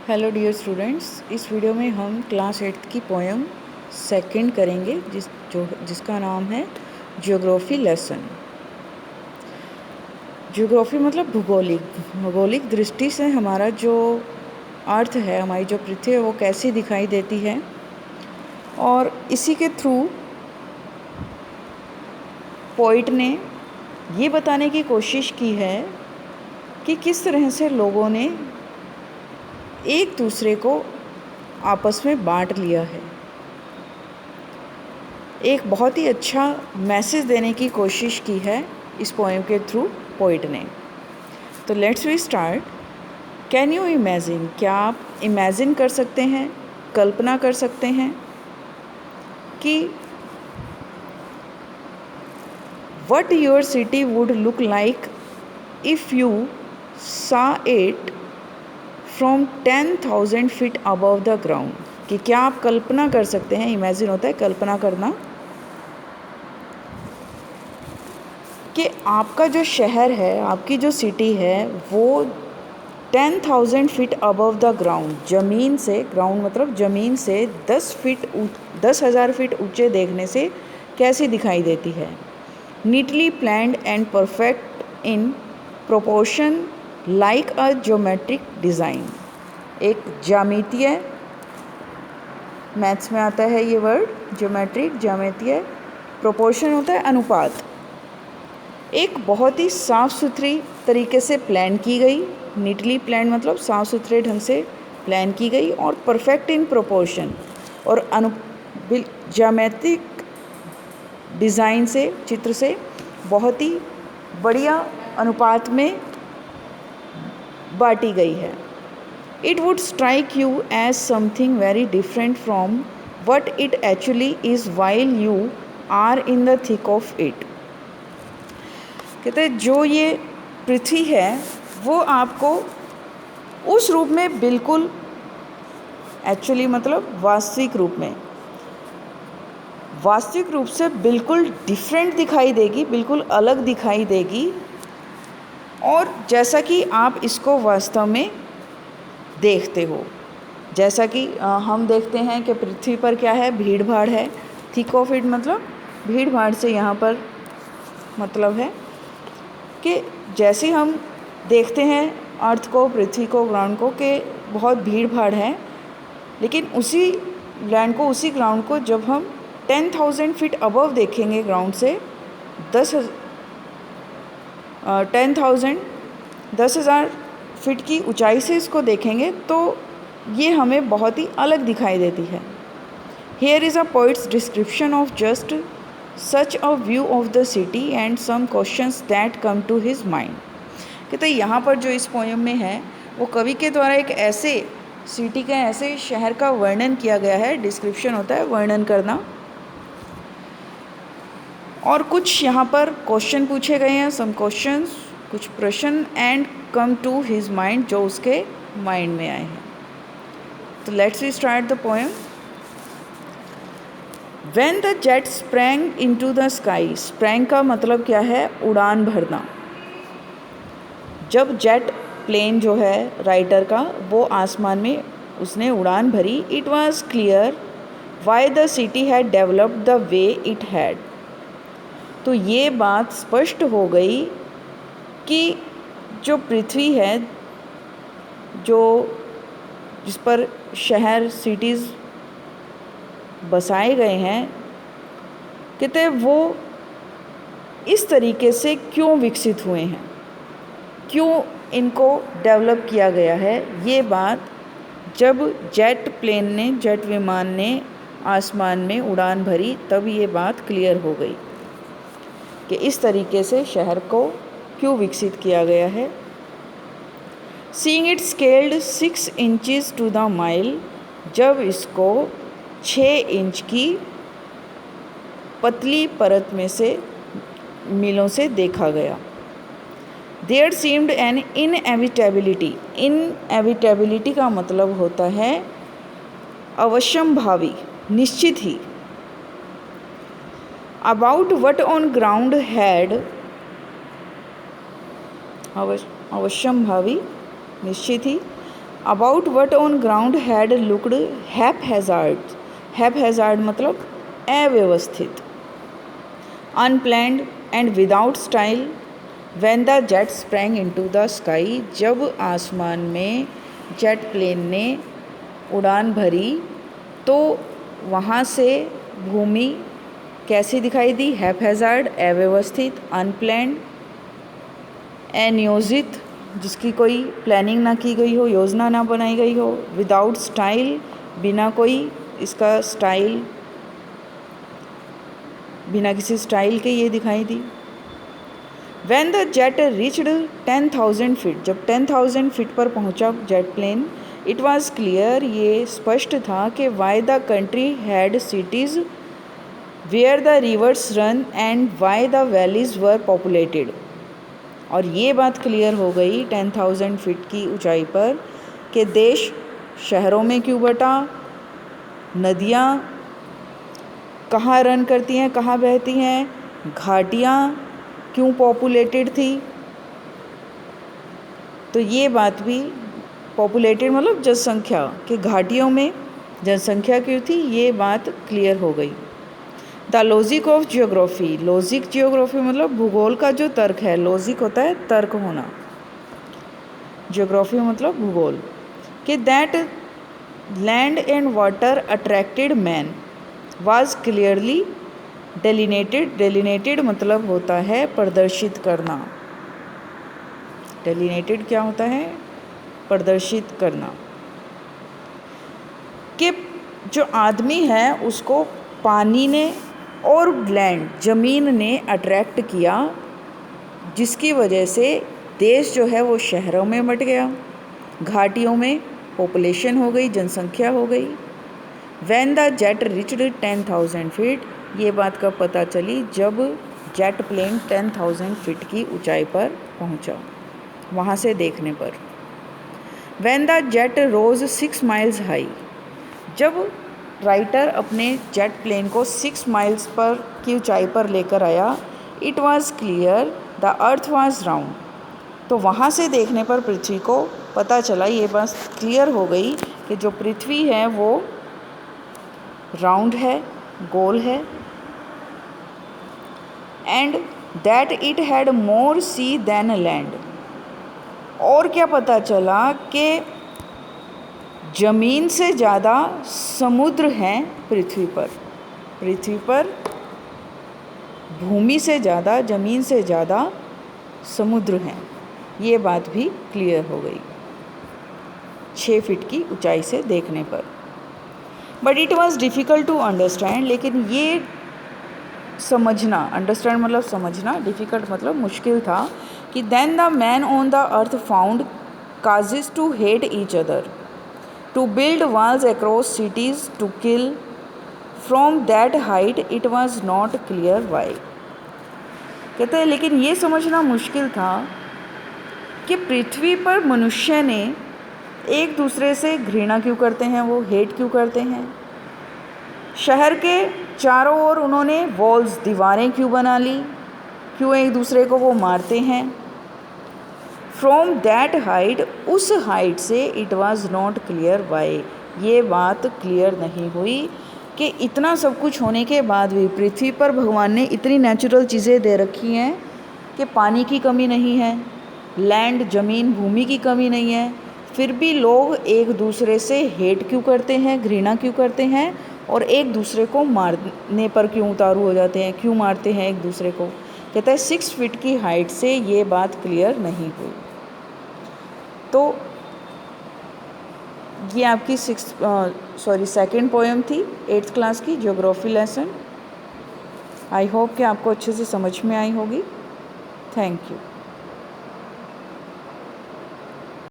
Hello dear students, इस video में हम क्लास 8 की पोएम सेकंड करेंगे जिसका नाम है ज्योग्राफी लेसन। ज्योग्राफी मतलब भूगोलिक दृष्टि से हमारा जो अर्थ है, हमारी जो पृथ्वी है वो कैसी दिखाई देती है, और इसी के थ्रू पोइट ने ये बताने की कोशिश की है कि किस तरह से लोगों ने एक दूसरे को आपस में बांट लिया है। एक बहुत ही अच्छा मैसेज देने की कोशिश की है इस पोएम के थ्रू पोइट ने। तो let's we start. Can you imagine, क्या आप इमेजिन कर सकते हैं, कल्पना कर सकते हैं कि what your city would look like if you saw it from 10,000 feet above the ground। कि क्या आप कल्पना कर सकते हैं, इमेजिन होता है कल्पना करना, कि आपका जो शहर है, आपकी जो सिटी है वो 10,000 फीट अबव द ग्राउंड, ज़मीन से, ग्राउंड मतलब ज़मीन से 10,000 फीट ऊंचे देखने से कैसी दिखाई देती है। Neatly planned and perfect in proportion like a geometric design. एक ज्यामितीय, मैथ्स में आता है ये वर्ड ज्योमेट्रिक, ज्यामितीय, प्रोपोर्शन होता है अनुपात। एक बहुत ही साफ़ सुथरी तरीके से प्लान की गई, नीटली प्लान मतलब साफ़ सुथरे ढंग से प्लान की गई, और परफेक्ट इन प्रोपोर्शन, और ज्यामितिक डिज़ाइन से, चित्र से बहुत ही बढ़िया अनुपात में बांटी गई है। It would strike you as something very different from what it actually is while you are in the thick of it. कहते हैं जो ये पृथ्वी है वो आपको उस रूप में बिल्कुल, एक्चुअली मतलब वास्तविक रूप से बिल्कुल डिफरेंट दिखाई देगी, बिल्कुल अलग दिखाई देगी, और जैसा कि आप इसको वास्तव में देखते हो। जैसा कि हम देखते हैं कि पृथ्वी पर क्या है, भीड़ भाड़ है। थिक ऑफ इट मतलब भीड़ भाड़ से यहाँ पर मतलब है कि जैसे हम देखते हैं अर्थ को, पृथ्वी को, ग्राउंड को, कि बहुत भीड़ भाड़ है, लेकिन उसी लैंड को, उसी ग्राउंड को जब हम 10,000 फीट अबव देखेंगे, ग्राउंड से 10,000 फीट की ऊंचाई से इसको देखेंगे तो ये हमें बहुत ही अलग दिखाई देती है। Here is a poet's description of just such a view of the city and some questions that come to his mind. कहते यहाँ पर जो इस पोएम में है वो कवि के द्वारा एक ऐसे सिटी का, ऐसे शहर का वर्णन किया गया है। डिस्क्रिप्शन होता है वर्णन करना, और कुछ यहाँ पर क्वेश्चन पूछे गए हैं, सम क्वेश्चंस, कुछ प्रश्न, and come to his mind, जो उसके माइंड में आए हैं। तो let's we start the poem. When the jet sprang into the sky, sprang का मतलब क्या है, उड़ान भरना। जब जेट प्लेन जो है राइटर का, वो आसमान में उसने उड़ान भरी, it was clear why the city had developed the way it had. तो ये बात स्पष्ट हो गई कि जो पृथ्वी है, जो जिस पर शहर, सिटीज़ बसाए गए हैं, कहते वो इस तरीके से क्यों विकसित हुए हैं, क्यों इनको डेवलप किया गया है। ये बात जब जेट प्लेन ने, जेट विमान ने आसमान में उड़ान भरी, तब ये बात क्लियर हो गई कि इस तरीके से शहर को क्यों विकसित किया गया है। Seeing it scaled 6 inches to the mile, जब इसको 6 इंच की पतली परत में से, मीलों से देखा गया। There seemed an inevitability, inevitability का मतलब होता है अवश्यंभावी, निश्चित ही। About what on ground had, अवश्यंभावी, निश्चित ही, about what on ground had looked haphazard मतलब अव्यवस्थित, unplanned and without style when the jet sprang into the sky, जब आसमान में जेट प्लेन ने उड़ान भरी तो वहाँ से भूमि कैसी दिखाई दी, हैप-हैज़ार्ड अव्यवस्थित, अनप्लैंड अनियोजित जिसकी कोई प्लानिंग ना की गई हो, योजना ना बनाई गई हो, विदाउट स्टाइल बिना कोई इसका स्टाइल, बिना किसी स्टाइल के ये दिखाई दी। When the jet reached 10,000 feet, जब 10,000 फीट पर पहुंचा jet plane, it was clear ये स्पष्ट था कि why the country had cities where the rivers run and why the valleys were populated. और ये बात क्लियर हो गई 10,000 फीट की ऊंचाई पर कि देश शहरों में क्यों बटा, नदियाँ कहाँ रन करती हैं, कहाँ बहती हैं, घाटियाँ क्यों पॉपुलेटेड थी। तो ये बात भी, पॉपुलेटेड मतलब जनसंख्या, कि घाटियों में जनसंख्या क्यों थी, ये बात क्लियर हो गई। The logic of geography, logic geography मतलब भूगोल का जो तर्क है, लॉजिक होता है तर्क होना, जियोग्राफी मतलब भूगोल, कि that land and water attracted man was clearly delineated, delineated मतलब होता है प्रदर्शित करना, डेलिनेटेड क्या होता है, प्रदर्शित करना, कि जो आदमी है उसको पानी ने और लैंड ज़मीन ने अट्रैक्ट किया, जिसकी वजह से देश जो है वो शहरों में बट गया, घाटियों में पॉपुलेशन हो गई, जनसंख्या हो गई। When the jet reached 10,000 feet, ये बात कब पता चली, जब जेट प्लेन 10,000 फीट की ऊंचाई पर पहुंचा, वहाँ से देखने पर। When the jet rose 6 miles high, जब राइटर अपने जेट प्लेन को 6 माइल्स पर की ऊंचाई पर लेकर आया, it was clear the earth was round, तो वहाँ से देखने पर पृथ्वी को पता चला, ये बात क्लियर हो गई कि जो पृथ्वी है वो राउंड है, गोल है, and that it had more sea than land. और क्या पता चला कि ज़मीन से ज़्यादा समुद्र हैं पृथ्वी पर, पृथ्वी पर भूमि से ज़्यादा, ज़मीन से ज़्यादा समुद्र हैं, ये बात भी क्लियर हो गई 6 फीट की ऊंचाई से देखने पर। But it was difficult to understand, लेकिन ये समझना, अंडरस्टैंड मतलब समझना, डिफ़िकल्ट मतलब मुश्किल था, कि then the man on the earth found causes to hate each other, to build walls across cities, to kill from that height, it was not clear why. कहते हैं लेकिन ये समझना मुश्किल था कि पृथ्वी पर मनुष्य ने एक दूसरे से घृणा क्यों करते हैं, वो हेट क्यों करते हैं, शहर के चारों ओर उन्होंने वॉल्स, दीवारें क्यों बना ली, क्यों एक दूसरे को वो मारते हैं। फ्रॉम दैट हाइट, उस हाइट से, it was not clear why, ये बात क्लियर नहीं हुई कि इतना सब कुछ होने के बाद भी पृथ्वी पर भगवान ने इतनी नेचुरल चीज़ें दे रखी हैं कि पानी की कमी नहीं है, लैंड, ज़मीन, भूमि की कमी नहीं है, फिर भी लोग एक दूसरे से हेट क्यों करते हैं, घृणा क्यों करते हैं, और एक दूसरे को मारने पर क्यों उतारू हो जाते हैं, क्यों मारते हैं एक दूसरे को। कहता है 6 फीट की हाइट से ये बात क्लियर नहीं हुई। तो ये आपकी सेकंड पोएम थी 8th क्लास की ज्योग्राफी लेसन। आई होप कि आपको अच्छे से समझ में आई होगी। Thank you.